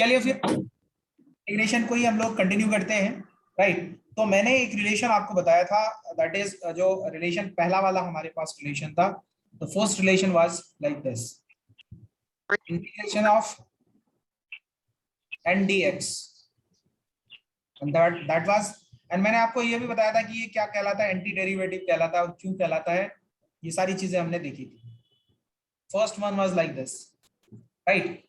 चलिए फिर इंटीग्रेशन को ही हम लोग कंटिन्यू करते हैं, राइट। तो मैंने एक रिलेशन आपको बताया था, दैट इज जो रिलेशन पहला वाला हमारे पास रिलेशन था, the first relation was like this, integration of n dx, and that was, and मैंने आपको ये भी बताया था कि ये क्या कहलाता है, एंटी डेरिवेटिव कहलाता है, और क्यों कहलाता है, ये सारी चीजें हमने देखी थी। First one was like this, right.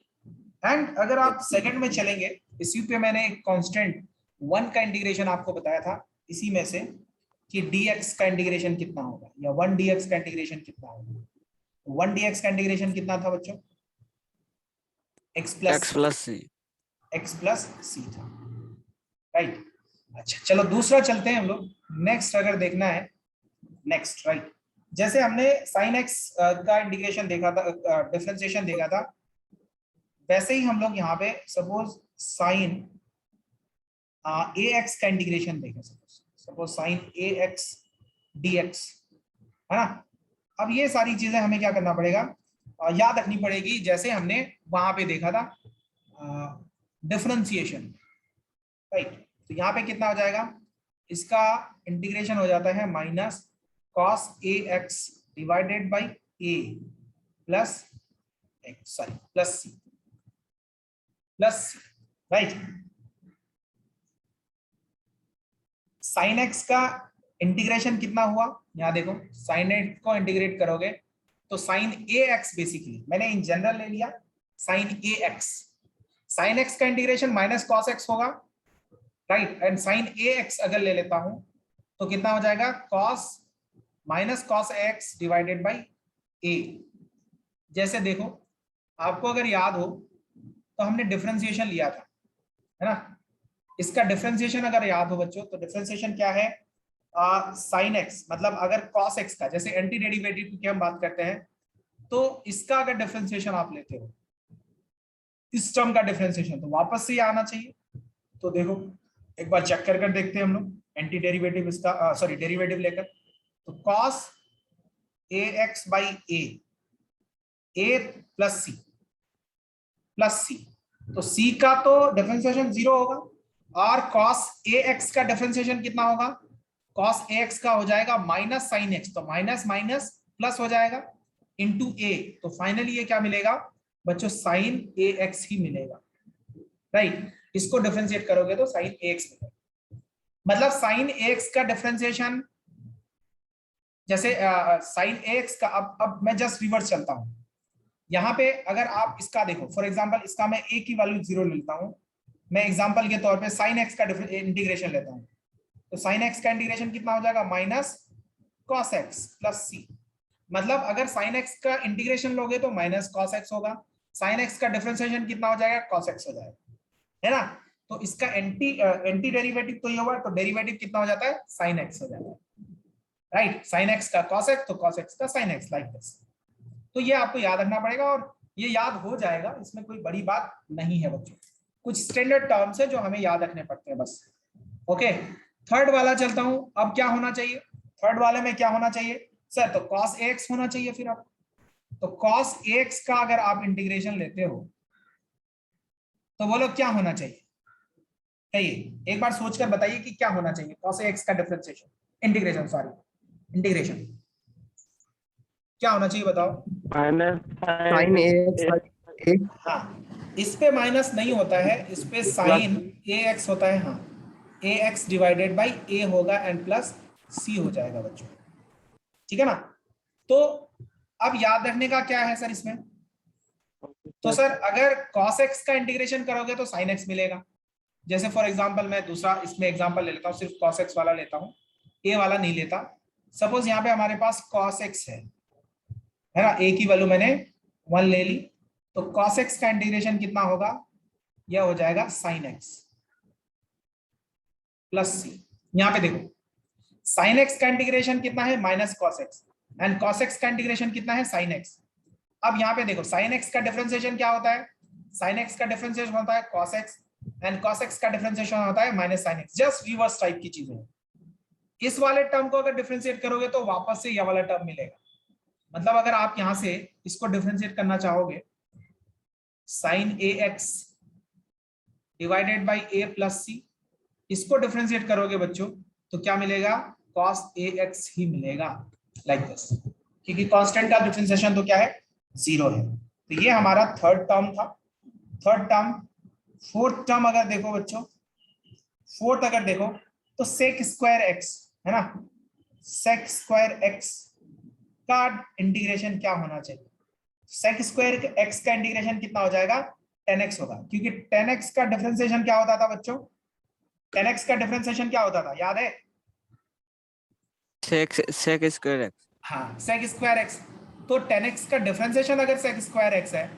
And अगर आप सेकंड में चलेंगे, इसी पे मैंने एक कांस्टेंट 1 का इंटीग्रेशन आपको बताया था, इसी में से कि dx का इंटीग्रेशन कितना होगा, या 1 dx का इंटीग्रेशन कितना होगा। 1 dx का इंटीग्रेशन कितना था बच्चों, x प्लस सी था, राइट। अच्छा चलो दूसरा चलते हैं हम लोग, नेक्स्ट अगर देखना है, नेक्स्ट, राइट। जैसे हमने साइन x का इंटीग्रेशन देखा था, डिफरेंशिएशन देखा था, वैसे ही हम लोग यहाँ पे सपोज साइन ax का इंटीग्रेशन देखें, सपोज साइन ax dx, है ना। अब ये सारी चीजें हमें क्या करना पड़ेगा, याद रखनी पड़ेगी, जैसे हमने वहां पे देखा था डिफरेंशिएशन, राइट। तो यहाँ पे कितना हो जाएगा, इसका इंटीग्रेशन हो जाता है minus cos ax divided by a plus x, sorry plus c, right. Sine x का इंटीग्रेशन कितना हुआ, यहाँ देखो, साइन x को इंटीग्रेट करोगे तो साइन ax, बेसिकली मैंने इन जनरल ले लिया साइन ax, साइन x का इंटीग्रेशन माइनस कॉस x होगा, राइट। एंड साइन ax अगर ले लेता हूं तो कितना हो जाएगा, cos minus cos x divided by a। जैसे देखो, आपको अगर याद हो तो हमने डिफरेंशिएशन लिया था, है ना। इसका डिफरेंशिएशन अगर याद हो बच्चों, तो डिफरेंशिएशन क्या है, साइन एक्स, मतलब अगर कॉस एक्स का, जैसे एंटी डेरिवेटिव की हम बात करते हैं, तो इसका अगर डिफरेंशिएशन आप लेते हो, इस टर्म का डिफरेंशिएशन, तो वापस से ये आना चाहिए। तो देखो एक बार चेक कर देखते हैं हम लोग, एंटी डेरिवेटिव इसका, सॉरी डेरिवेटिव लेकर, तो cos A x by a plus सी, तो सी का तो डिफरेंशिएशन 0 होगा, और cos ax का डिफरेंशिएशन कितना होगा, cos ax का हो जाएगा माइनस साइन x, तो माइनस माइनस प्लस हो जाएगा इनटू a, तो फाइनली ये क्या मिलेगा बच्चों, साइन ax ही मिलेगा, राइट। इसको डिफरेंशिएट करोगे तो साइन ax मिलेगा, मतलब साइन ax का डिफरेंशिएशन, जैसे साइन ax का, अब मैं जस्ट रिवर्स चलता हूं, यहाँ पे अगर आप इसका देखो, फॉर एग्जांपल इसका मैं a की वैल्यू 0 लेता हूं, मैं एग्जांपल के तौर पे साइन x का इंटीग्रेशन लेता हूं, तो साइन x का इंटीग्रेशन कितना हो जाएगा, माइनस कॉस x प्लस सी, मतलब अगर साइन x का इंटीग्रेशन लोगे तो माइनस कॉस x होगा, साइन x का डिफरेंशिएशन कितना हो जाएगा, कॉस x हो जाएगा, है ना। तो इसका एंटी डेरिवेटिव तो ये हुआ, तो डेरिवेटिव कितना हो जाता है, साइन x हो जाता है, राइट। साइन x का कॉस x, तो कॉस x का साइन x, लाइक दिस। तो ये आपको याद रखना पड़ेगा, और ये याद हो जाएगा, इसमें कोई बड़ी बात नहीं है बच्चों, कुछ स्टैंडर्ड टर्म्स है जो हमें याद रखने पड़ते हैं बस, ओके। थर्ड वाला चलता हूं, अब क्या होना चाहिए, थर्ड वाले में क्या होना चाहिए सर, तो cos ax होना चाहिए, फिर आप, तो cos ax का अगर आप इंटीग्रेशन लेते हो तो बोलो क्या होना चाहिए, एक बार सोचकर बताइए कि क्या होना चाहिए, cos ax का डिफरेंशिएशन इंटीग्रेशन, सॉरी इंटीग्रेशन क्या होना चाहिए बताओ, माइनस साइन ax, हाँ इस पे माइनस नहीं होता है, इस पे साइन ax होता है, हाँ ax डिवाइडेड बाई a होगा एंड प्लस c हो जाएगा बच्चों, ठीक है ना। तो अब याद रखने का क्या है सर इसमें, तो सर अगर cos x का इंटीग्रेशन करोगे तो sin x मिलेगा, जैसे फॉर एग्जांपल मैं दूसरा इसमें एग्जांपल ले लेता हूँ, सिर्फ cos x वाला लेता हूँ, a वाला नहीं लेता। सपोज यहाँ पे हमारे पास cos x है ना, a की वैल्यू मैंने 1 ले ली, तो cos x का इंटीग्रेशन कितना होगा, यह हो जाएगा sin x प्लस c। यहाँ पे देखो sin x का इंटीग्रेशन कितना है, minus cos x, and cos x का इंटीग्रेशन कितना है, sin x। अब यहाँ पे देखो sin x का डिफरेंशिएशन क्या होता है, sin x का डिफरेंशिएशन होता है cos x, and cos x का डिफरेंशिएशन होता है minus sin x, just reverse type की चीजें। इस वाले टर्म को अगर डिफरेंशिएट करोगे तो वापस से यह वाला टर्म मिलेगा, मतलब अगर आप यहां से इसको डिफरेंशिएट करना चाहोगे, sin ax divided by a plus c, इसको डिफरेंशिएट करोगे बच्चों तो क्या मिलेगा, cos ax ही मिलेगा, लाइक दिस, क्योंकि कांस्टेंट का डिफरेंशिएशन तो क्या है, 0 है। तो ये हमारा थर्ड टर्म था। थर्ड टर्म, फोर्थ टर्म अगर देखो बच्चों, फोर्थ अगर देखो तो sec स्क्वायर x है ना, sec स्क्वायर x का इंटीग्रेशन क्या होना चाहिए, sec स्क्वायर x का इंटीग्रेशन कितना हो जाएगा, 10x होगा, क्योंकि 10x का डिफरेंशिएशन क्या होता था बच्चों, 10x का डिफरेंशिएशन क्या होता था, याद है, sec स्क्वायर x। हाँ sec स्क्वायर x, तो 10x का डिफरेंशिएशन अगर sec स्क्वायर x है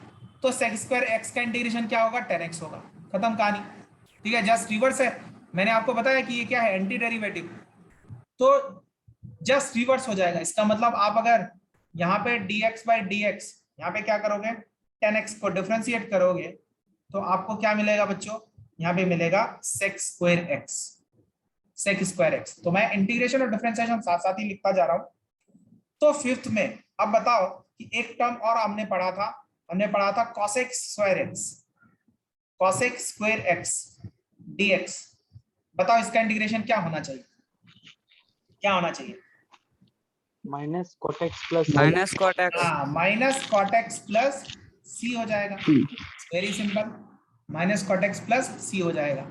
तो sec स्क्वायर x का इंटीग्रेशन क्या होगा, 10x होगा, खत्म कहानी। ठीक है, जस्ट रिवर्स है, मैंने आपको बताया कि ये क्या है, एंटी डेरिवेटिव, तो जस्ट रिवर्स हो जाएगा। इसका मतलब आप अगर यहाँ पे dx बाई dx यहाँ पे क्या करोगे, 10x को डिफरेंशिएट करोगे तो आपको क्या मिलेगा बच्चों, यहाँ पे मिलेगा sec square x, sec square x। तो मैं इंटीग्रेशन और डिफरेंशिएशन साथ साथ ही लिखता जा रहा हूँ। तो फिफ्थ में अब बताओ कि एक टर्म और हमने पढ़ा था cosec square x, cosec square x dx, बताओ इसका इंटीग्रेशन क्या होना चाहिए, क्या होना चाहिए, minus cot x plus minus cot x। हाँ minus cot x plus c हो जाएगा, very simple, minus cot x plus c हो जाएगा,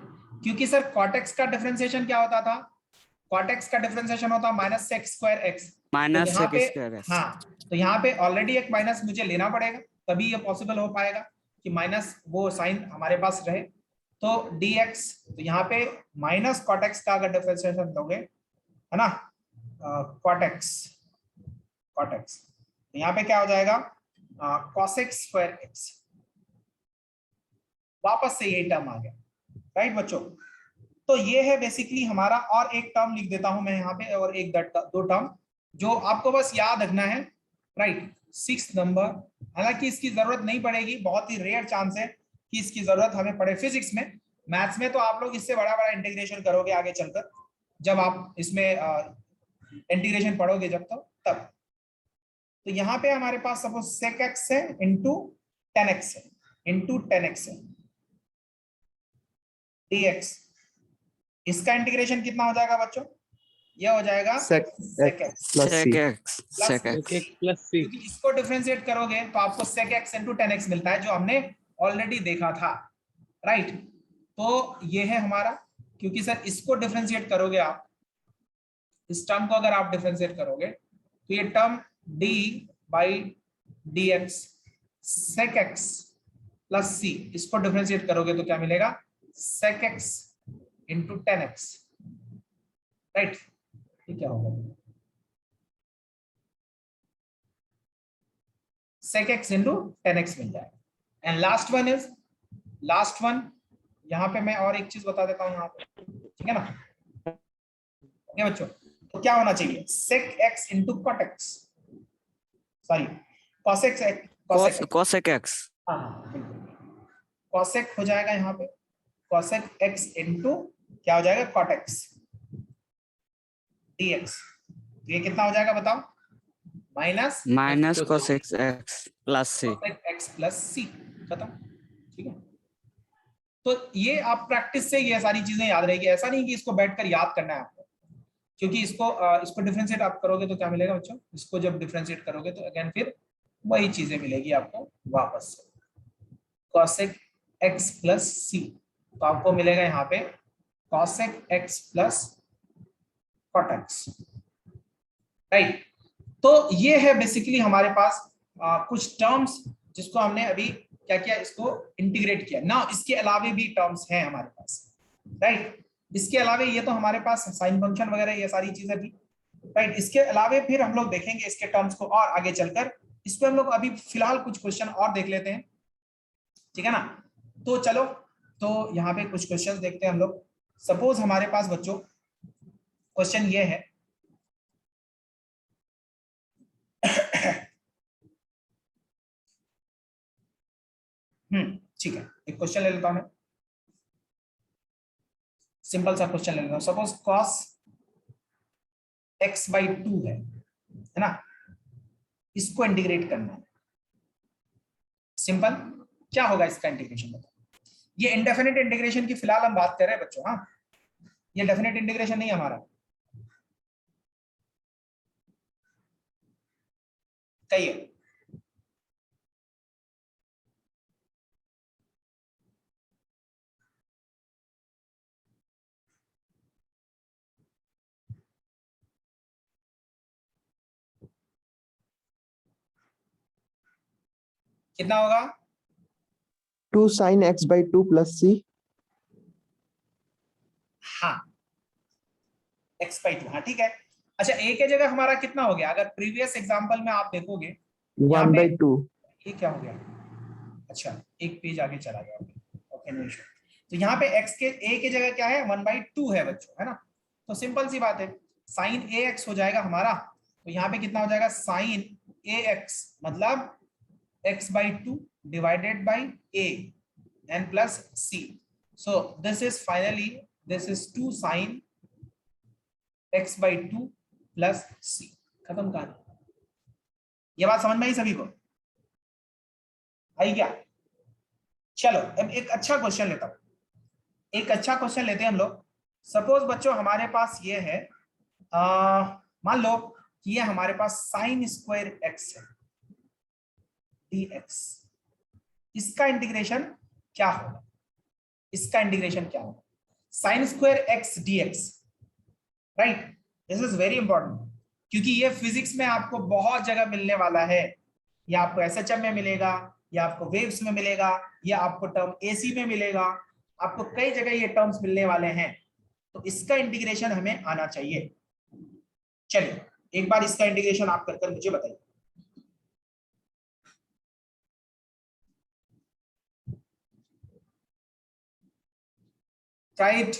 क्योंकि सर cot x का डिफरेंशिएशन क्या होता था, cot x का डिफरेंशिएशन होता माइनस sec स्क्वायर x, माइनस तो यहाँ sec पे स्क्वायर x। हाँ, तो यहाँ पे ऑलरेडी एक माइनस मुझे लेना पड़ेगा, तभी ये पॉसिबल हो पाएगा कि माइनस वो साइन हमारे पास रहे, तो dx, तो यहाँ पे माइनस cot x का अगर डिफरेंशिएशन दोगे है ना, cot x, तो यहाँ पे क्या हो जाएगा, cosec स्क्वायर x, वापस से ये टर्म आ गया, राइट बच्चों। तो ये है बेसिकली हमारा, और एक टर्म लिख देता हूं मैं यहाँ पे, और एक दो टर्म जो आपको बस याद रखना है, राइट, 6 नंबर, हालांकि इसकी जरूरत नहीं पड़ेगी, बहुत ही रेयर चांस है कि इसकी जरूरत हमें पड़े फिजिक्स में, मैथ्स में तो आप लोग इससे बड़ा बड़ा इंटीग्रेशन करोगे आगे चलकर, जब आप इसमें इंटीग्रेशन पढ़ोगे जब तब। तो यहाँ पे हमारे पास सपोज sec x है इंटू 10x है, इंटू 10x है dx, इसका इंटीग्रेशन कितना हो जाएगा बच्चों, ये हो जाएगा sec sec x plus sec c x sec sec x। x plus c। क्योंकि इसको डिफरेंशिएट करोगे तो आपको sec x इंटू 10x मिलता है, जो हमने ऑलरेडी देखा था, राइट। तो ये है हमारा, क्योंकि सर इसको डिफरेंशिएट करोगे आप, इस टर्म को अगर आप डिफरेंशिएट करोगे तो ये term d by dx sec x plus c, इसको डिफरेंशिएट करोगे तो क्या मिलेगा, sec x into 10x, right, ये क्या होगा, sec x इंटू 10x मिल जाएगा। And last one is, last one, यहाँ पे मैं और एक चीज बता देता हूँ यहाँ पे, ठीक है ना, ओके बच्चों, तो क्या होना चाहिए, sec x into cot x, sorry cosec x, cosec x। हाँ बिल्कुल, cosec हो जाएगा यहाँ पे, cosec x इंटू क्या हो जाएगा, cot x dx, ये कितना हो जाएगा बताओ, minus cosec x plus c। cosec x plus c, खत्म, ठीक है। तो ये आप प्रैक्टिस से ये सारी चीजें याद रहेगी, ऐसा नहीं कि इसको बैठकर याद करना है आपको, क्योंकि इसको डिफरेंशिएट आप करोगे तो क्या मिलेगा बच्चों, इसको जब डिफरेंशिएट करोगे तो अगेन फिर वही चीजें मिलेगी आपको वापस से, cosec x प्लस c, तो आपको मिलेगा यहाँ पे cosec x plus cot x, right. तो ये है बेसिकली हमारे पास कुछ टर्म्स जिसको हमने अभी क्या किया, इसको इंटीग्रेट किया ना, इसके अलावे भी टर्म्स हैं हमारे पास, राइट, इसके अलावे ये तो हमारे पास साइन फंक्शन वगैरह ये सारी चीजें भी, राइट, इसके अलावे फिर हम लोग देखेंगे इसके टर्म्स को और आगे चलकर, इस पे हम लोग अभी फिलहाल कुछ क्वेश्चन और देख लेते हैं, ठीक है ना। तो चलो, तो यहाँ पे कुछ क्वेश्चन देखते हैं हम लोग। सपोज हमारे पास बच्चों क्वेश्चन ये है ठीक है, एक क्वेश्चन ले लेता हूं मैं, सिंपल सा क्वेश्चन ले लेता हूं। सपोज cos x बाई 2 है ना, इसको इंटीग्रेट करना है, सिंपल, क्या होगा इसका इंटीग्रेशन बताओ, ये इंडेफिनिट इंटीग्रेशन की फिलहाल हम बात कर रहे हैं बच्चों। हाँ, ये डेफिनेट इंटीग्रेशन नहीं है हमारा। कहिए कितना होगा? 2 sin x by 2 plus c. हाँ, x/2। हाँ ठीक है। अच्छा, a के जगह हमारा कितना हो गया? अगर प्रीवियस एग्जांपल में आप देखोगे यहाँ 1 पे by 2. ये क्या हो गया? अच्छा, एक पेज आगे चला गया। Okay, no issue. तो यहाँ पे x के a के जगह क्या है? 1/2 है बच्चों, है ना? तो सिंपल सी बात है, साइन ax हो जाएगा हमारा। तो यहाँ पे कितना हो जाएगा? साइन ax मतलब x/2 divided by a and plus c. So this is finally, this is 2 sin x/2 plus c। खत्म कहानी। ये बात समझ में आई सभी को? आई क्या? चलो अब एक अच्छा क्वेश्चन लेता हूं। एक अच्छा क्वेश्चन लेते हैं हम लोग। सपोज बच्चों हमारे पास ये है, मान लो कि ये हमारे पास साइन स्क्वायर एक्स है dx। इसका इंटीग्रेशन क्या होगा? इसका इंटीग्रेशन क्या होगा? Sign square x dx, right? This is very important, क्योंकि ये फिजिक्स में आपको बहुत जगह मिलने वाला है। या आपको एसएचएम में मिलेगा, या आपको वेव्स में मिलेगा, या आपको टर्म एसी में मिलेगा। आपको कई जगह ये टर्म्स मिलने वाले हैं। तो इसका इंटीग्रेशन हमें आना चाहिए। चलिए एक बार इसका इंटीग्रेशन आप कर मुझे बताइए। Right,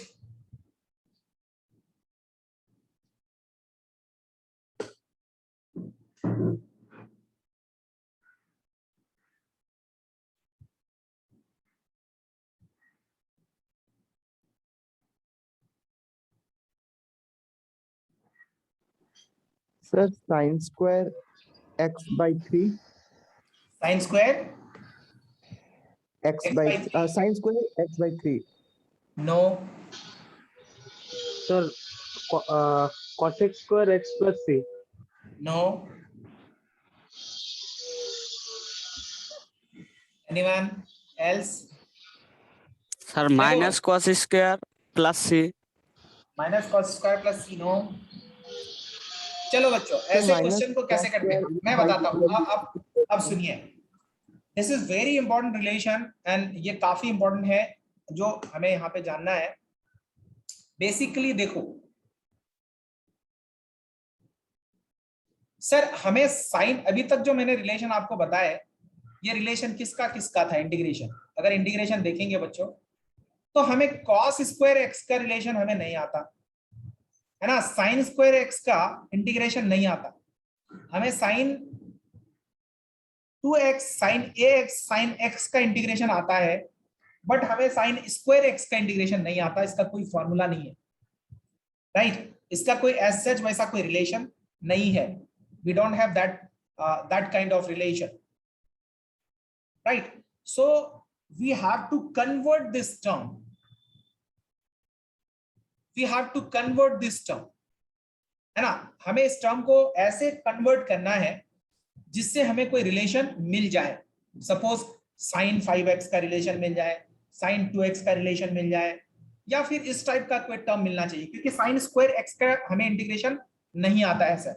Sir, sin square x by 3. Sine square X by sin square x by 3. No, Sir, cos x square x plus c. No, anyone else? Sir minus cos square plus C. Minus cos square plus C, no. चलो बच्चों, So ऐसे minus question को कैसे cos करते हैं square मैं by बताता हूँ। 2. अब सुनिए, this is very important relation and ये काफी इंपॉर्टेंट है जो हमें यहाँ पे जानना है। बेसिकली देखो सर, हमें साइन, अभी तक जो मैंने रिलेशन आपको बताया, ये रिलेशन किसका किसका था? इंटीग्रेशन। अगर इंटीग्रेशन देखेंगे बच्चों तो हमें कॉस स्क्वायर एक्स का रिलेशन हमें नहीं आता है ना, साइन स्क्वायर एक्स का इंटीग्रेशन नहीं आता हमें। Sine 2x sine ax sine x का इंटीग्रेशन आता है, बट हमें साइन स्क्वायर एक्स का इंटीग्रेशन नहीं आता। इसका कोई फॉर्मूला नहीं है, राइट? इसका कोई एज सच वैसा कोई रिलेशन नहीं है। We don't have that kind of relation, right? So we have to convert this term, we have to convert this term, है ना? हमें इस टर्म को ऐसे कन्वर्ट करना है जिससे हमें कोई रिलेशन मिल जाए। सपोज साइन 5x का रिलेशन मिल जाए, साइन 2x का रिलेशन मिल जाए, या फिर इस टाइप का कोई टर्म मिलना चाहिए, क्योंकि साइन स्क्वायर एक्स का हमें इंटीग्रेशन नहीं आता है सर।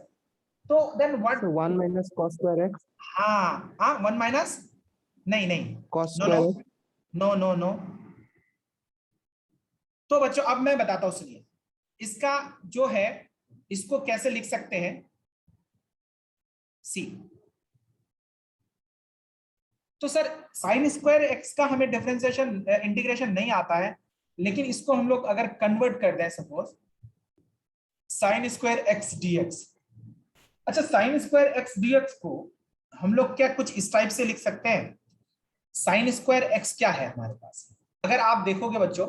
तो then what? So 1 minus cos square x. हाँ हाँ, 1 माइनस, नहीं नहीं, Cos no square no x. No no no. तो बच्चों अब मैं बताता हूं, सुनिए। इसका जो है, इसको कैसे लिख सकते हैं? सी। तो सर साइन स्क्वायर एक्स का हमें डिफरेंशिएशन इंटीग्रेशन नहीं आता है, लेकिन इसको हम लोग अगर कन्वर्ट कर दें, suppose sine square x dx. अच्छा, साइन स्क्वायर एक्स डीएक्स को हम लोग क्या कुछ इस टाइप से लिख सकते हैं? साइन स्क्वायर एक्स क्या है हमारे पास? अगर आप देखोगे बच्चों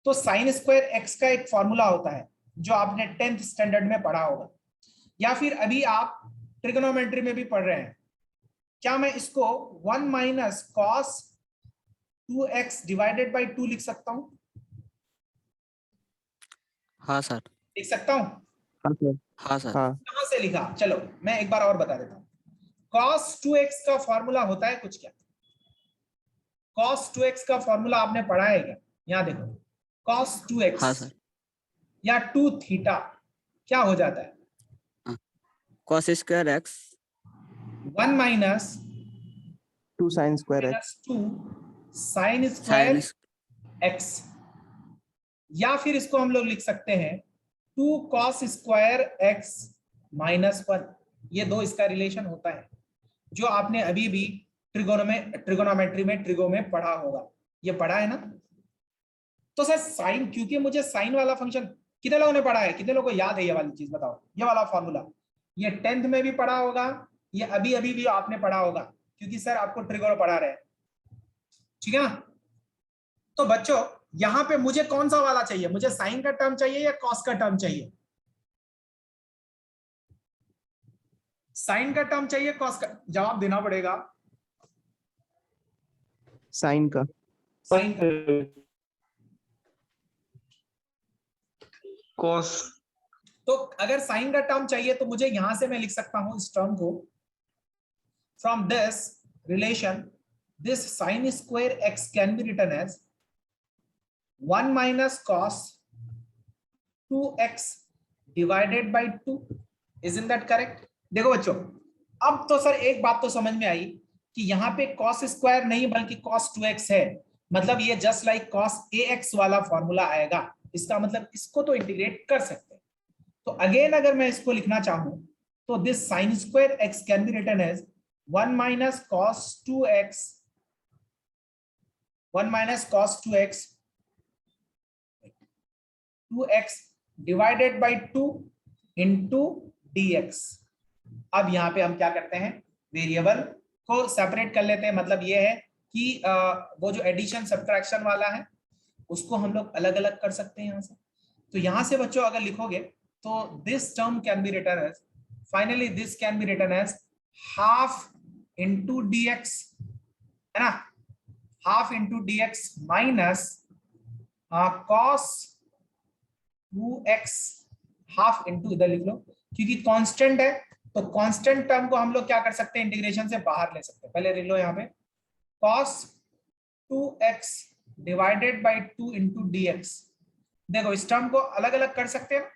तो साइन स्क्वायर एक्स का एक फॉर्मूला होता है जो आपने 10th स्टैंडर्ड में पढ़ा होगा, या फिर अभी आप ट्रिग्नोमेट्री में भी पढ़ रहे हैं। क्या मैं इसको 1 minus cos 2x divided by 2 लिख सकता हूं? हाँ सर। लिख सकता हूं? हाँ सर। हाँ सर। हाँ कहां से लिखा? चलो मैं एक बार और बता देता हूं। cos 2x का फॉर्मूला होता है कुछ क्या? cos 2x का फॉर्मूला आपने पढ़ा है क्या? यहां देखो, cos 2x हाँ सर। या 2 थीटा क्या हो जाता है? cos square x 1 minus 2 sin square x। 2 sine sin square x, या फिर इसको हम लोग लिख सकते हैं 2 cos स्क्वायर x माइनस 1। ये दो इसका रिलेशन होता है जो आपने अभी भी ट्रिगोनोमेट्री में ट्रिगो में पढ़ा होगा। ये पढ़ा है ना? तो सर साइन, क्योंकि मुझे साइन वाला फंक्शन कितने लोगों ने पढ़ा है? कितने लोगों को याद है ये वाली चीज? बताओ, ये वाला फॉर्मूला ये 10th में भी पढ़ा होगा, ये अभी अभी भी आपने पढ़ा होगा, क्योंकि सर आपको ट्रिगो पढ़ा रहे हैं। ठीक है ना? तो बच्चों यहां पे मुझे कौन सा वाला चाहिए? मुझे साइन का टर्म चाहिए या कॉस का टर्म चाहिए? साइन का टर्म चाहिए, कॉस का? जवाब देना पड़ेगा। साइन का। साइन का। cos तो अगर साइन का टर्म चाहिए तो मुझे यहां से मैं लिख सकता हूं इस टर्म को, from this relation this sine square x can be written as 1 minus cos 2x divided by 2। Isn't that correct? देखो बच्चों, अब तो सर एक बात तो समझ में आई कि यहाँ पे cos स्क्वायर नहीं बल्कि cos 2x है, मतलब ये जस्ट लाइक cos ax वाला फॉर्मूला आएगा। इसका मतलब इसको तो इंटीग्रेट कर सकते हैं। तो अगेन अगर मैं इसको लिखना चाहूं तो this sine square x can be written as 1 minus cos 2x 1 minus cos 2x divided by 2 into dx। अब यहां पे हम क्या करते हैं? वेरिएबल को सेपरेट कर लेते हैं। मतलब ये है कि वो जो एडिशन सब्ट्रैक्शन वाला है उसको हम लोग अलग अलग कर सकते हैं यहां से। तो यहां से बच्चों अगर लिखोगे तो this term can be written as, finally this can be written as half into dx, है ना? Half into dx minus cos 2x half into, इधर लिख लो क्योंकि कांस्टेंट है तो कांस्टेंट टर्म को हम लोग क्या कर सकते हैं? इंटीग्रेशन से बाहर ले सकते हैं। पहले लिख लो यहाँ पे cos 2x divided by 2 into dx। देखो इस टर्म को अलग अलग कर सकते हैं।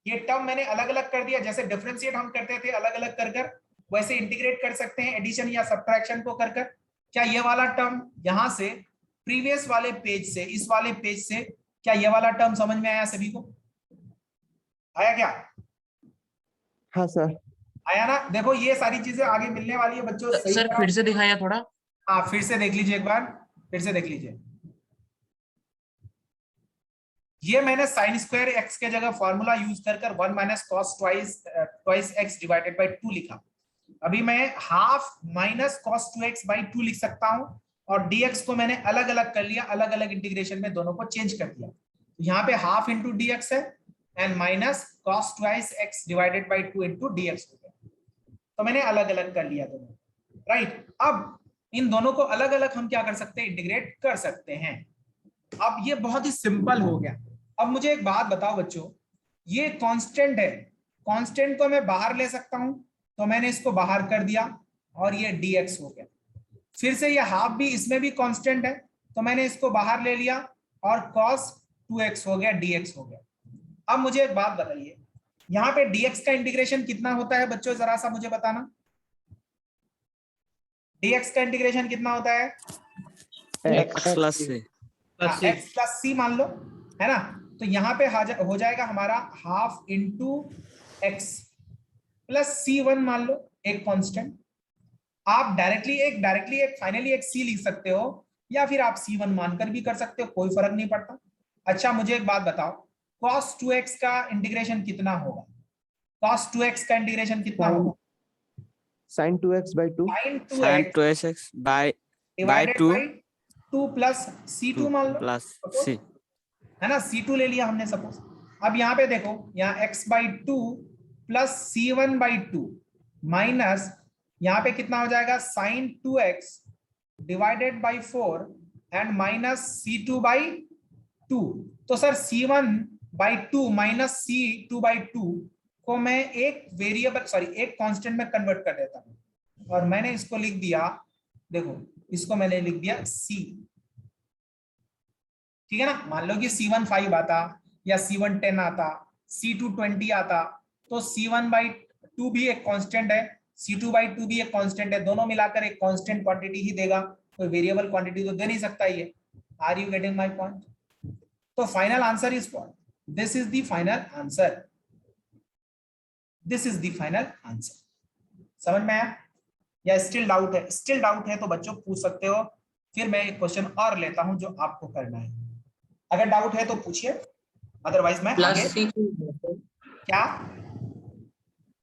ये टर्म मैंने अलग अलग कर दिया, जैसे डिफरेंशिएट हम करते थे अलग अलग कर कर, वैसे इंटीग्रेट कर सकते हैं एडिशन या सब्ट्रैक्शन को कर कर। क्या ये वाला टर्म यहां से प्रीवियस वाले पेज से, इस वाले पेज से, क्या ये वाला टर्म समझ में आया? सभी को आया क्या? हाँ सर। आया ना? देखो ये सारी चीजें आगे मिलने वाली है बच्चों, सही सर फिर से दिखाया थोड़ा। हाँ फिर से देख लीजिए, एक बार फिर से देख लीजिए। ये मैंने साइन स्क्वायर एक्स के जगह फॉर्मूला यूज कर कर 1 minus cos twice x divided by 2 लिखा। अभी मैं half minus cos 2x by 2 लिख सकता हूं, और dx को मैंने अलग अलग कर लिया, अलग अलग इंटीग्रेशन में दोनों को चेंज कर दिया। यहाँ पे हाफ इंटू dx है and minus cos twice x divided by 2 into dx हो गया। तो मैंने अलग अलग कर लिया दोनों, राइट? अब इन दोनों को अलग अलग हम क्या कर सकते हैं? इंटीग्रेट कर सकते हैं। अब ये बहुत ही सिंपल हो गया। अब मुझे एक बात बताओ बच्चों, ये कांस्टेंट है, कांस्टेंट को मैं बाहर ले सकता हूं, तो मैंने इसको बाहर कर दिया और ये dx हो गया। फिर से ये हाफ भी, इसमें भी कांस्टेंट है, तो मैंने इसको बाहर ले लिया और cos 2x हो गया, dx हो गया। अब मुझे एक बात बताइए, यहाँ पे dx का इंटीग्रेशन कितना होता है बच्चों? जरा सा मुझे बताना, dx का इंटीग्रेशन कितना होता है? x प्लस से x प्लस सी मान लो, है ना? तो यहाँ पे हो जाएगा हमारा half into x plus c1 मान लो, एक कांस्टेंट। आप डायरेक्टली एक फाइनली एक c लिख सकते हो, या फिर आप c1 मानकर भी कर सकते हो, कोई फर्क नहीं पड़ता। अच्छा मुझे एक बात बताओ, cos 2x का इंटीग्रेशन कितना होगा? cos 2x का इंटीग्रेशन कितना होगा? sin 2x by 2। sin 2x by divided 2 by 2 plus c2 मान लो, प्लस c, है ना? c2 ले लिया हमने सपोज। अब यहाँ पे देखो, यहाँ x by 2 plus c1 by 2 minus यहाँ पे कितना हो जाएगा? sin 2x divided by 4 and minus C2/2। तो सर C1/2 माइनस C2/2 को मैं एक वेरिएबल एक कांस्टेंट में कन्वर्ट कर देता हूं, और मैंने इसको लिख दिया, देखो इसको मैंने लिख दिया C। ठीक है ना, मान लो कि C1 5 आता या C1 10 आता, C2 20 आता, तो C1/2 भी एक कांस्टेंट है, C2/2 भी एक कांस्टेंट है, दोनों मिलाकर एक कांस्टेंट क्वांटिटी ही देगा, कोई वेरिएबल क्वांटिटी तो दे नहीं सकता ये। Are you getting my point? तो final answer is what? This is the final answer, this is the final answer. समझ में आया या स्टिल डाउट है? स्टिल डाउट है तो बच्चों पूछ सकते हो, फिर मैं एक क्वेश्चन और लेता हूं जो आपको करना है। अगर डाउट है तो पूछिए, अदरवाइज मैं आगे। प्लस सी क्या?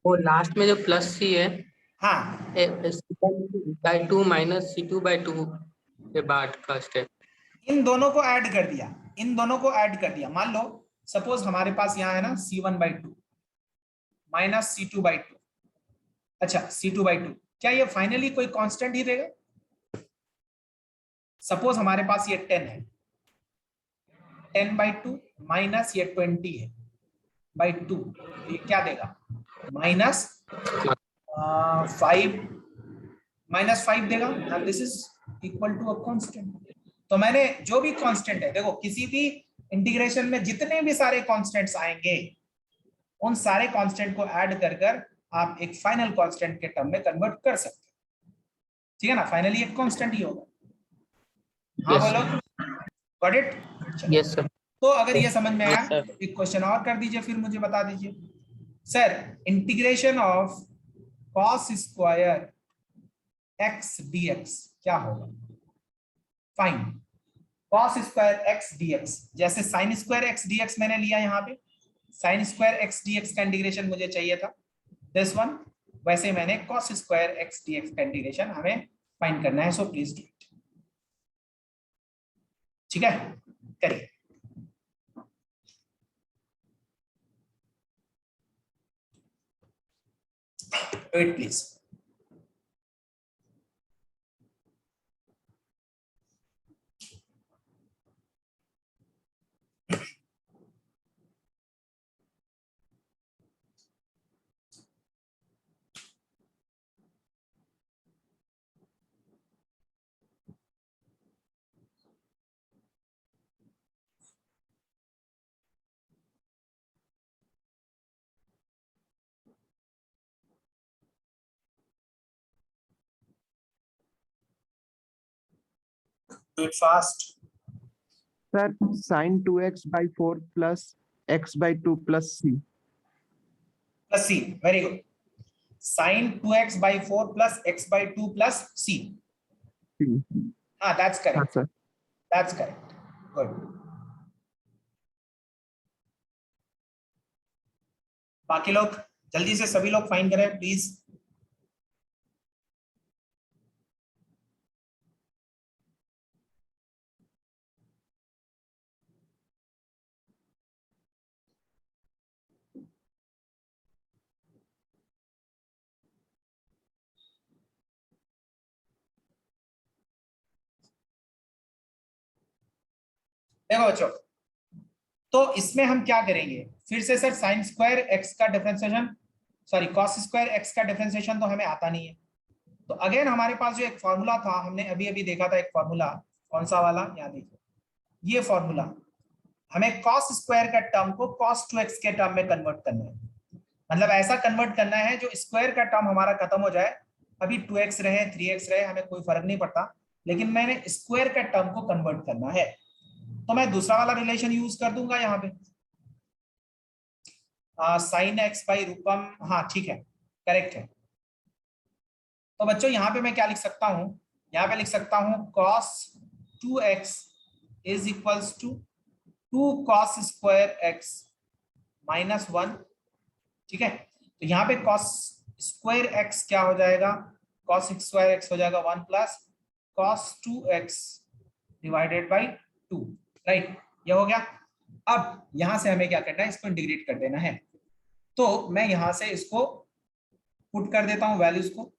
वो लास्ट में जो प्लस सी है, हाँ, C1/2 माइनस C2/2 के बाद का स्टेप। इन दोनों को ऐड कर दिया, इन दोनों को ऐड कर दिया। मान लो सपोज हमारे पास यहाँ है ना C1/2 माइनस C2/2। अच्छा C2/2, क्या ये फाइनली कोई कांस्टेंट ही देगा? सपोज हमारे पास ये 10 है, 10/2 माइनस ये 20 है बाई 2, ये क्या देगा? माइनस 5 देगा, and this is equal to a constant. तो मैंने जो भी कांस्टेंट है, देखो किसी भी इंटीग्रेशन में जितने भी सारे कांस्टेंट्स आएंगे, उन सारे कांस्टेंट को ऐड कर कर आप एक फाइनल कांस्टेंट के टर्म में कन्वर्ट कर सकते हैं। ठीक है ना, फाइनली एक कांस्टेंट ही होगा। हाँ बोलो, गॉट इट? Yes sir. तो अगर ये समझ में आया तो एक क्वेश्चन और कर दीजिए, फिर मुझे बता दीजिए sir, integration of cos square x dx क्या होगा? Fine, cos square x dx, जैसे sin स्क्वायर x dx मैंने लिया यहाँ पे, sin स्क्वायर x dx का इंटीग्रेशन मुझे चाहिए था, दिस वन, वैसे मैंने cos स्क्वायर x dx का इंटीग्रेशन हमें फाइंड करना है। So please do it. ठीक है, करिए। Wait, please. Do it fast. Sir, sin 2x by 4 plus x by 2 plus c. Plus c. Very good. Sin 2x by 4 plus x by 2 plus c. Ah, that's correct. Sir. That's correct. Good. बाकी लोग जल्दी से सभी लोग find करें please. देखो बच्चों, तो इसमें हम क्या करेंगे, फिर से सर साइन स्क्वायर एक्स का differentiation, sorry cos square x का डिफरेंशिएशन तो हमें आता नहीं है। तो अगेन हमारे पास जो एक फॉर्मूला था, हमने अभी अभी देखा था एक फॉर्मूला, कौन सा वाला, यहाँ देखो ये फॉर्मूला, हमें कॉस स्क्वायर का टर्म को cos 2x के टर्म में कन्वर्ट करना है। मतलब ऐसा कन्वर्ट करना है जो स्क्वायर का टर्म हमारा खत्म हो जाए, अभी 2x रहे 3x रहे हमें कोई फर्क नहीं पड़ता, लेकिन मैंने स्क्वायर का टर्म को कन्वर्ट करना है। तो मैं दूसरा वाला रिलेशन यूज कर दूंगा यहाँ पे, साइन एक्स बाई रूपम, हाँ ठीक है, करेक्ट है। तो बच्चों यहाँ पे मैं क्या लिख सकता हूँ, यहाँ पे लिख सकता हूँ cos 2x is equals to 2 cos square x minus 1। ठीक है, तो यहाँ पे cos स्क्वायर x क्या हो जाएगा, cos स्क्वायर x हो जाएगा 1 plus cos 2x divided by 2, right, ये हो गया। अब यहां से हमें क्या करना है, इसको इंटीग्रेट कर देना है। तो मैं यहां से इसको पुट कर देता हूं वैल्यूज को,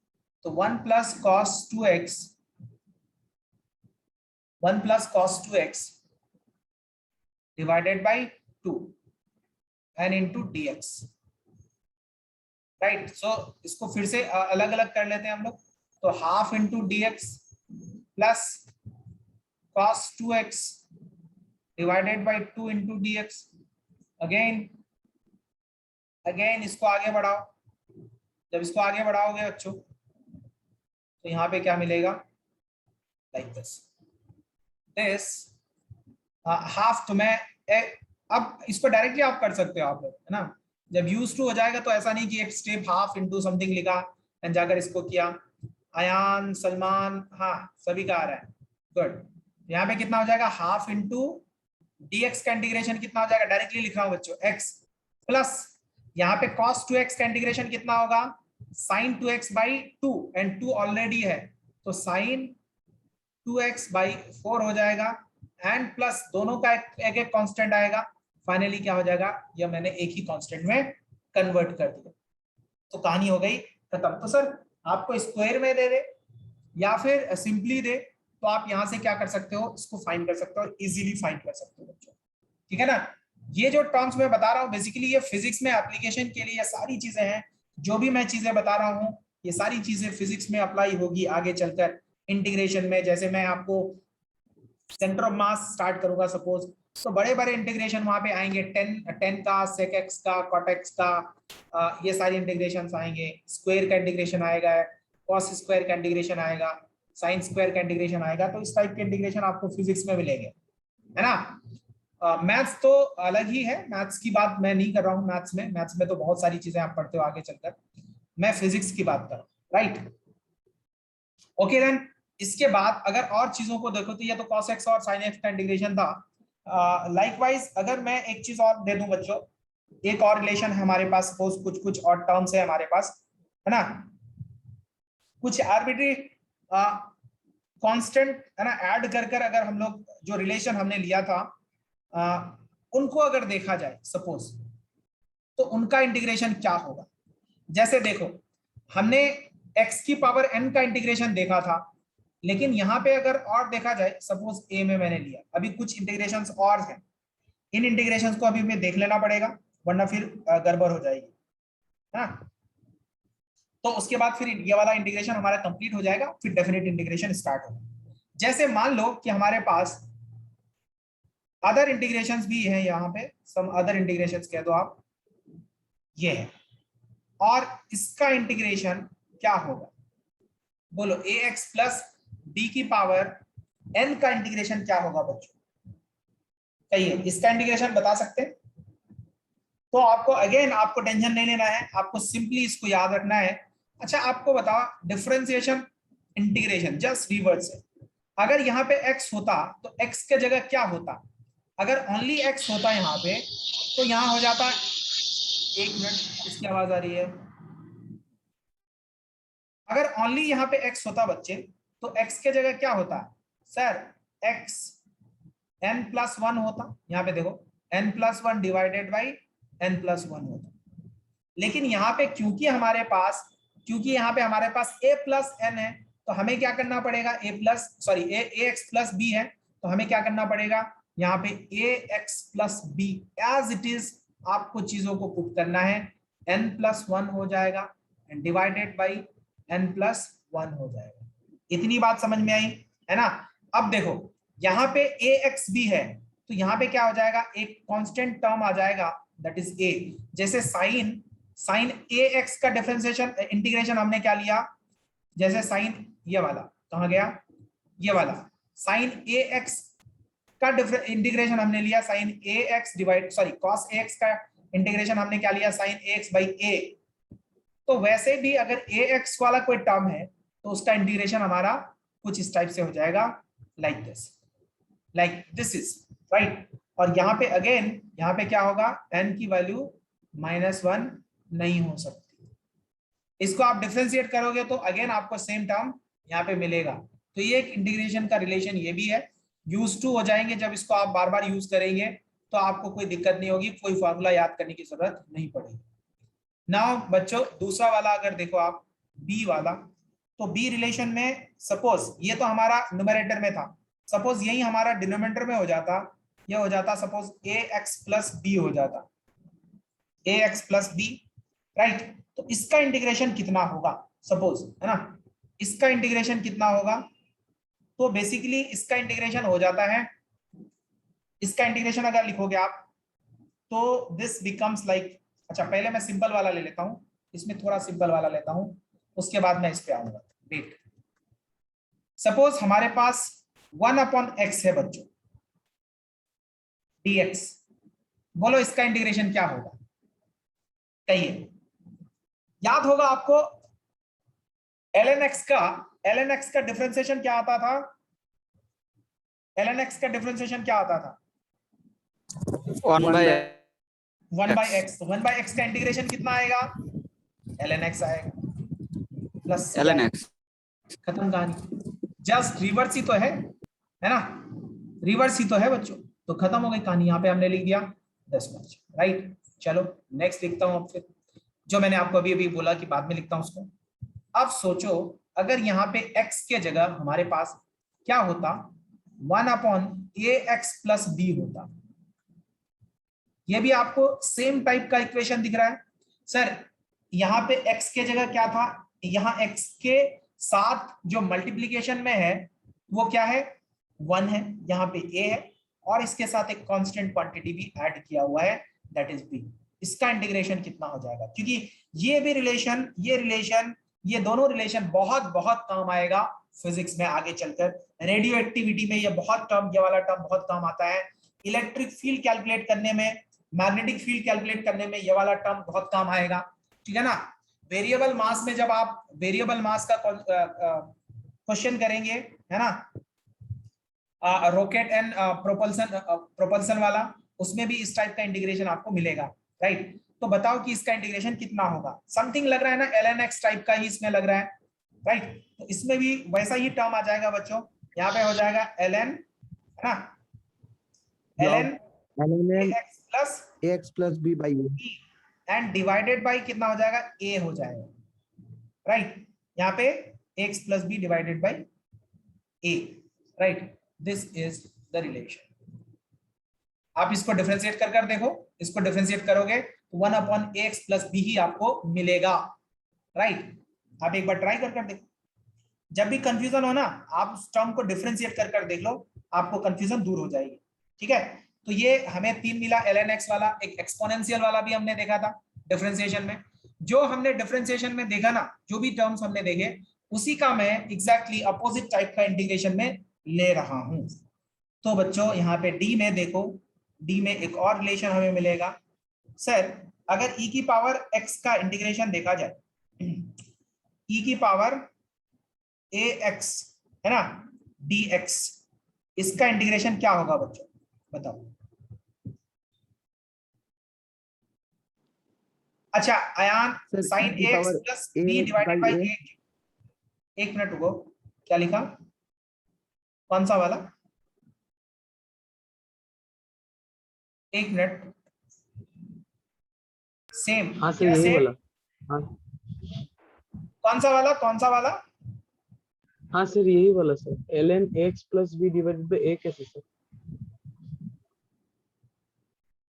तो 1 plus cos 2x 1 plus cos 2x divided by 2 and into d x, right. So इसको फिर से अलग अलग कर लेते हैं हम लोग। तो half into d x plus cos 2x divided by 2 into d x. Again इसको आगे बढ़ाओ। जब इसको आगे बढ़ाओगे बच्चों तो यहाँ पे क्या मिलेगा, लाइक दिस हाफ। तो मैं अब इसको डायरेक्टली आप कर सकते हो आप लोग, है ना। जब यूज टू हो जाएगा तो ऐसा नहीं कि एक स्टेप हाफ इंटू समथिंग लिखा एंड जाकर इसको किया। अयान, सलमान, हाँ सभी का आ रहा है, गुड। यहाँ पे कितना हो जाएगा, हाफ इंटू dx का इंटीग्रेशन कितना हो जाएगा, डायरेक्टली लिख रहा हूँ बच्चों, x प्लस यहाँ पे cos 2x का इंटीग्रेशन कितना होगा, sin 2x by 2 and 2 already है तो sin 2x बाई 4 हो जाएगा एंड प्लस दोनों का एक एक कांस्टेंट आएगा। फाइनली क्या हो जाएगा, ये मैंने एक ही कांस्टेंट में कन्वर्ट कर दिया तो कहानी हो गई खत्म। तो सर आपको स्क्वायर में दे दे या फिर सिंपली दे तो आप यहां से क्या कर सकते हो, इसको फाइंड कर सकते हो, इजीली फाइंड कर सकते हो बच्चों, ठीक है ना। ये जो टर्म्स मैं बता रहा हूँ बेसिकली ये फिजिक्स में एप्लीकेशन के लिए ये सारी चीजें हैं। जो भी मैं चीजें बता रहा हूँ ये सारी चीजें फिजिक्स में अप्लाई होगी आगे चलकर इंटीग्रेशन में। जैसे मैं आपको सेंटर ऑफ मास स्टार्ट करूंगा सपोज, तो बड़े बड़े इंटीग्रेशन वहां पे आएंगे, 10 का, sec x का, cot x का, ये सारे इंटीग्रेशन आएंगे। स्क्वायर का इंटीग्रेशन आएगा, cos स्क्वायर का इंटीग्रेशन आएगा, साइन स्क्वायर का इंटीग्रेशन आएगा। तो इस टाइप के इंटीग्रेशन आपको फिजिक्स में मिलेंगे, है ना। मैथ्स तो अलग ही है, मैथ्स की बात मैं नहीं कर रहा हूँ। मैथ्स में तो बहुत सारी चीजें आप पढ़ते हो आगे चलकर, मैं फिजिक्स की बात कर रहा हूँ, राइट। ओके देन इसके बाद अगर और चीजों को देखो तो ये तो cos x और sin x का इंटीग्रेशन था। लाइकवाइज अगर मैं एक चीज और दे दूं बच्चों, एक और रिलेशन है हमारे पास, सपोज कुछ और टर्म्स है हमारे पास, है ना, कुछ आर्बिट्री कांस्टेंट, है ना, ऐड कर अगर हम लोग जो रिलेशन हमने लिया था उनको अगर देखा जाए सपोज, तो उनका इंटीग्रेशन क्या होगा। जैसे देखो हमने x की पावर n का इंटीग्रेशन देखा था, लेकिन यहाँ पे अगर और देखा जाए सपोज a में मैंने लिया, अभी कुछ इंटीग्रेशंस और हैं, इन इंटीग्रेशंस को अभी हमें देख लेना पड़ेगा वरना फिर गड़बड़ हो जाएगी, है ना। तो उसके बाद फिर ये वाला इंटीग्रेशन हमारा कंप्लीट हो जाएगा, फिर डेफिनेट इंटीग्रेशन स्टार्ट होगा। जैसे मान लो कि हमारे पास अदर इंटीग्रेशंस भी हैं, यहाँ पे सम अदर इंटीग्रेशंस कह दो आप, ये है, और इसका इंटीग्रेशन क्या होगा, बोलो ax प्लस d की पावर n का इंटीग्रेशन क्या होगा बच्चों, कहिए इसका इंटीग्रेशन बता सकते हैं। तो आपको अगेन आपको टेंशन नहीं लेना है, आपको सिंपली इसको याद रखना है। अच्छा आपको बताओ डिफरेंशिएशन इंटीग्रेशन जस्ट रिवर्स है। अगर यहाँ पे x होता तो x के जगह क्या होता, अगर ओनली x होता यहाँ पे तो यहाँ हो जाता, एक मिनट इसकी आवाज आ रही है, अगर ओनली यहाँ पे x होता बच्चे तो x के जगह क्या होता सर, x n प्लस 1 होता, यहाँ पे देखो n plus 1 divided by n plus 1 होता। लेकिन यहाँ पे क्योंकि यहाँ पे हमारे पास a प्लस n है तो हमें क्या करना पड़ेगा, ax प्लस b है तो हमें क्या करना पड़ेगा, यहाँ पे ax plus b as it is आपको चीजों को पुट करना है, n प्लस 1 हो जाएगा डिवाइडेड बाई n प्लस 1 हो जाएगा। इतनी बात समझ में आई, है ना। अब देखो यहाँ पे ax भी है तो यहाँ पे क्या हो जाएगा, एक कांस्टेंट टर्म आ जाएगा दैट इज a। जैसे साइन ax का डिफरेंशिएशन इंटीग्रेशन हमने क्या लिया, जैसे साइन ये वाला कहाँ गया, ये वाला साइन ax का इंटीग्रेशन हमने लिया साइन ax cos ax का इंटीग्रेशन हमने क्या लिया, साइन ax बाई a। तो वैसे भी अगर ax वाला कोई टर्म है तो उसका इंटीग्रेशन हमारा कुछ इस टाइप से हो जाएगा, लाइक दिस इज राइट। और यहाँ पे अगेन यहाँ पे क्या होगा, n की वैल्यू -1 नहीं हो सकती। इसको आप डिफरेंशिएट करोगे तो अगेन आपको सेम टर्म यहाँ पे मिलेगा। तो ये एक इंटीग्रेशन का रिलेशन ये भी है, यूज टू हो जाएंगे जब इसको आप बार बार यूज करेंगे तो आपको कोई दिक्कत नहीं होगी, कोई फॉर्मूला याद करने की जरूरत नहीं पड़ेगी। नाउ बच्चों दूसरा वाला अगर देखो आप b वाला, तो b रिलेशन में सपोज ये तो हमारा न्यूमरेटर में था, सपोज यही हमारा डिनोमिनेटर में हो जाता, ये हो जाता सपोज ax प्लस बी हो जाता, ax प्लस बी, राइट। तो इसका इंटीग्रेशन कितना होगा सपोज, है ना, इसका इंटीग्रेशन कितना होगा, तो बेसिकली इसका इंटीग्रेशन हो जाता है, इसका इंटीग्रेशन अगर लिखोगे आप तो दिस बिकम्स लाइक, अच्छा पहले मैं सिंपल वाला ले लेता हूं, इसमें थोड़ा सिंपल वाला लेता हूं, उसके बाद मैं इस पे आऊंगा। वेट, सपोज हमारे पास 1/x है बच्चों, dx, बोलो इसका इंटीग्रेशन क्या होगा, कहिए। याद होगा आपको ln x का डिफरेंशिएशन क्या आता था, ln x का डिफरेंशिएशन क्या आता था, 1/x। तो 1/x का इंटीग्रेशन कितना आएगा, ln x आएगा प्लस ln x। खत्म कहानी। जस्ट रिवर्स ही तो है ना, रिवर्स ही तो है बच्चों, तो खत्म हो गई कहानी। यहाँ पे हमने लिख दिया 10 मार्च, राइट। चलो नेक्स्ट लिखता हूँ, अब फिर जो मैंने आपको अभी अभी बोला कि बाद में लिखता हूँ उसको। अब सोचो अगर यहाँ पे x के जगह हमारे पास क्या होता, 1/ax प्लस b होता। ये भी आपको सेम टाइप का इक्वेशन दिख रहा है सर। यहाँ पे x के जगह क्या था, यहाँ x के साथ जो मल्टीप्लीकेशन में है वो क्या है, 1 है, यहाँ पे a है, और इसके साथ एक कांस्टेंट क्वांटिटी भी ऐड किया हुआ है, दैट इज b। इसका इंटीग्रेशन कितना हो जाएगा, क्योंकि ये भी रिलेशन, ये दोनों रिलेशन बहुत बहुत काम आएगा फिजिक्स में आगे चलकर। रेडियो एक्टिविटी में ये बहुत टर्म, ये वाला टर्म बहुत काम आता है। इलेक्ट्रिक फील्ड कैलकुलेट करने में, मैग्नेटिक फील्ड कैलकुलेट करने में ये वाला टर्म बहुत काम आएगा, ठीक है ना। वेरिएबल मास में जब आप वेरिएबल मास का क्वेश्चन करेंगे, है ना, रॉकेट एंड प्रोपल्सन वाला, उसमें भी इस टाइप का इंटीग्रेशन आपको मिलेगा, राइट। तो बताओ कि इसका इंटीग्रेशन कितना होगा, समथिंग लग रहा है ना, ln x टाइप का ही इसमें लग रहा है, राइट। तो इसमें भी वैसा ही टर्म आ जाएगा बच्चों, यहाँ पे हो जाएगा ln, है ना, ln ax plus b by a, and divided by कितना हो जाएगा, a हो जाएगा, राइट। यहाँ पे x plus B divided by a, right. This is the relation. आप इसको डिफरेंशिएट कर देखो, इसको डिफरेंशिएट करोगे 1/ax प्लस बी ही आपको मिलेगा, राइट। आप एक बार ट्राई कर देखो, जब भी कंफ्यूजन हो ना आप उस टर्म को डिफरेंशिएट कर देख लो, आपको कंफ्यूजन दूर हो जाएगी, ठीक है। तो ये हमें 3 मिला, ln x वाला, एक एक्सपोनेंशियल वाला भी हमने देखा था डिफरेंशिएशन में। जो हमने डिफरेंशिएशन में देखा ना, जो भी टर्म्स हमने देखे, उसी का मैं एग्जैक्टली अपोजिट टाइप का इंटीग्रेशन में ले रहा हूं। तो बच्चों यहाँ पे डी में देखो, डी में एक और रिलेशन हमें मिलेगा सर। अगर e की पावर x का इंटीग्रेशन देखा जाए, e की पावर ax, है ना, dx, इसका इंटीग्रेशन क्या होगा बच्चों, बताओ। अच्छा Ayaan, sine ax plus b divided by a, एक मिनट रुको, क्या लिखा, कौन सा वाला, एक मिनट, सेम, हाँ सर यही वाला, हाँ कौन सा वाला, हाँ सर यही वाला sir, ln x plus b divided by a कैसे सर,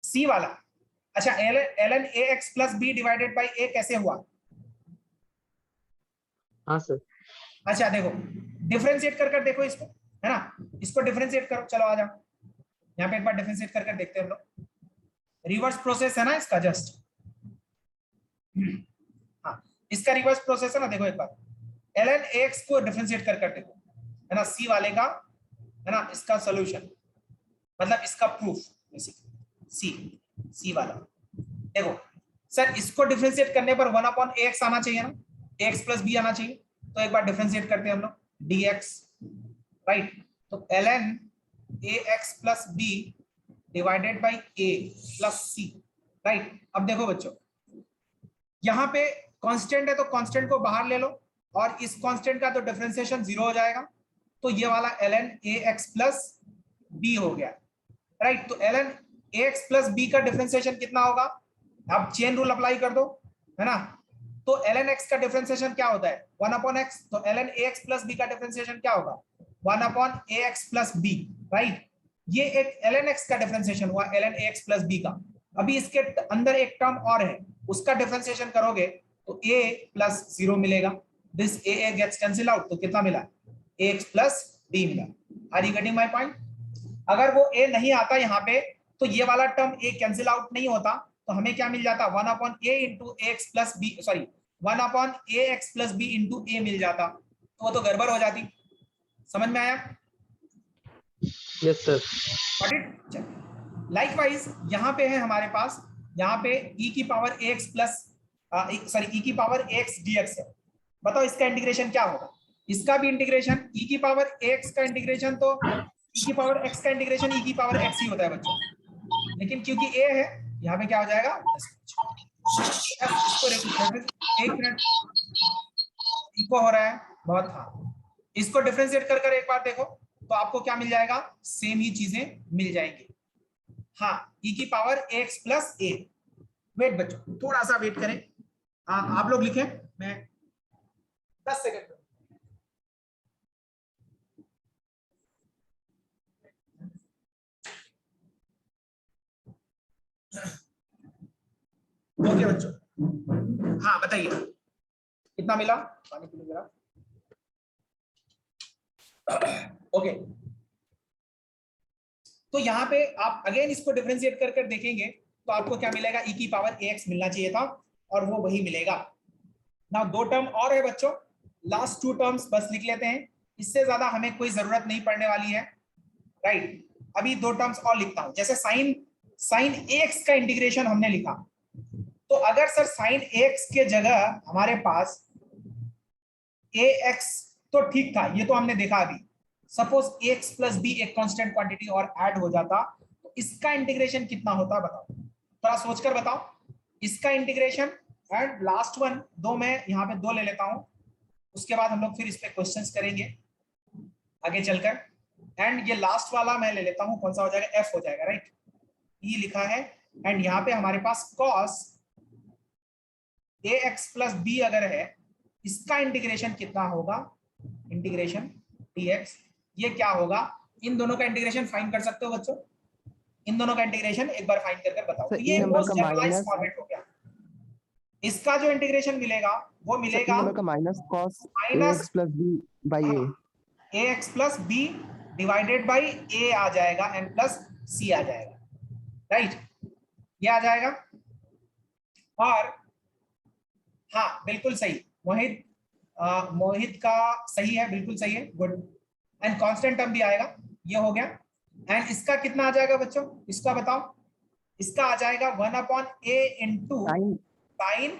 सी वाला। अच्छा ln ax plus b divided by a कैसे हुआ, हाँ सर। अच्छा देखो डिफरेंशिएट कर देखो इसको, है ना, इसको डिफरेंशिएट करो, चलो आ जाओ यहाँ पे एक बार डिफरेंशिएट कर देखते हैं हम लोग। रिवर्स प्रोसेस है ना इसका, जस्ट हाँ इसका रिवर्स प्रोसेस है ना, देखो एक बार ln ax को डिफरेंशिएट कर देखो, है ना, सी वाले का, है ना, इसका सॉल्यूशन मतलब इसका प्रूफ बेसिकली, सी वाला। देखो सर इसको डिफरेंशिएट करने पर 1/ax आना चाहिए ना, ax प्लस b आना चाहिए, तो एक बार डिफरेंशिएट करते हैं हम लोग, dx, राइट। तो ln ax plus b divided by a plus c, right. अब देखो बच्चों यहाँ पे कांस्टेंट है तो कांस्टेंट को बाहर ले लो, और इस कांस्टेंट का तो डिफरेंशिएशन 0 हो जाएगा, तो ये वाला ln ax प्लस b हो गया, राइट। तो ln ax प्लस b का डिफरेंशिएशन कितना होगा, अब चेन रूल अप्लाई कर दो, है ना। तो ln x का डिफरेंशिएशन क्या होता है, 1/x, तो ln ax प्लस b का डिफरेंशिएशन क्या होगा, 1 upon a x plus B, right. ये एक ln x का डिफरेंशिएशन हुआ ln ax प्लस बी का। अभी इसके अंदर एक टर्म और है, उसका डिफरेंशिएशन करोगे तो a प्लस 0 मिलेगा, this a gets cancel out, तो कितना मिला ax प्लस b मिला। Are you getting my point? अगर वो a नहीं आता यहाँ पे तो ये वाला टर्म a कैंसिल आउट नहीं होता, तो हमें क्या मिल जाता 1 upon a into x plus b, sorry 1 upon a x plus b into a मिल जाता, तो वो तो गड़बड़ हो जाती। समझ में आया? Yes sir. Got it? Likewise यहाँ पे है हमारे पास, यहाँ पे e की power ax plus sorry e की पावर ax dx है। बताओ इसका इंटीग्रेशन क्या होगा? इसका भी इंटीग्रेशन e की पावर ax का इंटीग्रेशन तो e की पावर x का इंटीग्रेशन e की पावर x ही होता है बच्चों, लेकिन क्योंकि a है यहाँ पे क्या हो जाएगा, एक मिनट इको हो रहा है बहुत। हाँ, इसको डिफरेंशिएट कर एक बार देखो तो आपको क्या मिल जाएगा, सेम ही चीजें मिल जाएंगी। हाँ, e की power x plus a। Wait बच्चों, थोड़ा सा वेट करें। हाँ, आप लोग लिखें, मैं 10 सेकंड। ओके बच्चों, हाँ बताइए कितना मिला, पानी पी लो जरा। ओके, तो यहाँ पे आप अगेन इसको डिफरेंशिएट कर देखेंगे तो आपको क्या मिलेगा, e की पावर ax मिलना चाहिए था और वो वही मिलेगा। ना दो टर्म और है बच्चों, लास्ट 2 टर्म्स बस लिख लेते हैं, इससे ज्यादा हमें कोई जरूरत नहीं पड़ने वाली है, राइट। अभी 2 टर्म्स और लिखता हूं, जैसे साइन ax का इंटीग्रेशन हमने लिखा, तो अगर सर साइन ax के जगह हमारे पास ax तो ठीक था, ये तो हमने देखा अभी। सपोज ax प्लस b एक कांस्टेंट क्वांटिटी और ऐड हो जाता, तो इसका इंटीग्रेशन कितना होता बताओ, थोड़ा सोचकर बताओ। इसका इंटीग्रेशन एंड लास्ट वन, दो मैं यहाँ पे 2 ले लेता हूं, उसके बाद हम लोग फिर इस पे क्वेश्चंस करेंगे आगे चलकर। एंड ये लास्ट वाला मैं ले लेता हूं, कौन सा हो जाएगा, f हो जाएगा, राइट। ये लिखा है एंड यहाँ पे हमारे पास cos ax प्लस b अगर है, इसका इंटीग्रेशन कितना होगा, इंटीग्रेशन dx, ये क्या होगा। इन दोनों का इंटीग्रेशन फाइंड कर सकते हो बच्चों, इन दोनों का इंटीग्रेशन एक बार फाइंड कर बताओ। तो ये मोस्ट जनरलाइज्ड फॉर्मेट हो गया। इसका जो इंटीग्रेशन मिलेगा वो मिलेगा minus cos minus ax plus b by a, ax plus b divided by a आ जाएगा एंड प्लस c आ जाएगा, राइट। ये आ जाएगा। और हाँ बिल्कुल सही, मोहित का सही है, बिल्कुल सही है, गुड। एंड कांस्टेंट टर्म भी आएगा, ये हो गया। एंड इसका कितना आ जाएगा बच्चों, इसका बताओ। इसका आ जाएगा 1 upon a into sine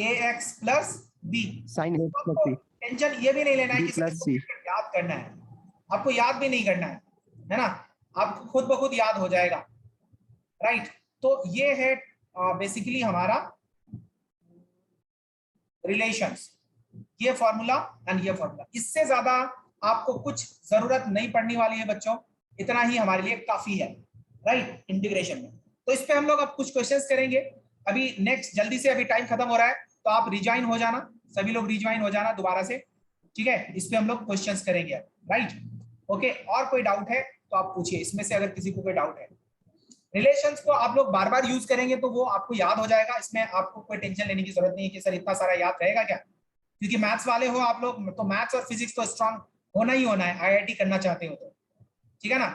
ax plus b। sin ax plus b tension ये भी नहीं लेना है, b किसी plus को c। याद करना है, आपको याद भी नहीं करना है ना, आपको खुद ब खुद याद हो जाएगा, राइट। तो ये है बेसिकली हमारा रिलेशंस, ये फॉर्मूला एंड ये फॉर्मूला। इससे ज्यादा आपको कुछ जरूरत नहीं पड़ने वाली है बच्चों, इतना ही हमारे लिए काफी है, राइट, इंटीग्रेशन में। तो इस पे हम लोग अब कुछ क्वेश्चंस करेंगे। अभी नेक्स्ट जल्दी से, अभी टाइम खत्म हो रहा है, तो आप रिज्वाइन हो जाना, सभी लोग रिज्वाइन हो जाना दोबारा से, ठीक है। इस पे हम लोग क्वेश्चंस करेंगे, राइट। ओके, और कोई डाउट है तो आप पूछिए, इसमें से अगर किसी को कोई डाउट है। रिलेशंस को आप लोग बार बार यूज करेंगे तो वो आपको याद हो जाएगा, इसमें आपको कोई टेंशन लेने की जरूरत नहीं है कि सर इतना सारा याद रहेगा क्या, क्योंकि मैथ्स वाले हो आप लोग, तो मैथ्स और फिजिक्स तो स्ट्रांग होना ही होना है, आईआईटी करना चाहते हो तो, ठीक है ना।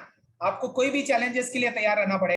आपको कोई भी चैलेंजेस के लिए तैयार रहना पड़ेगा।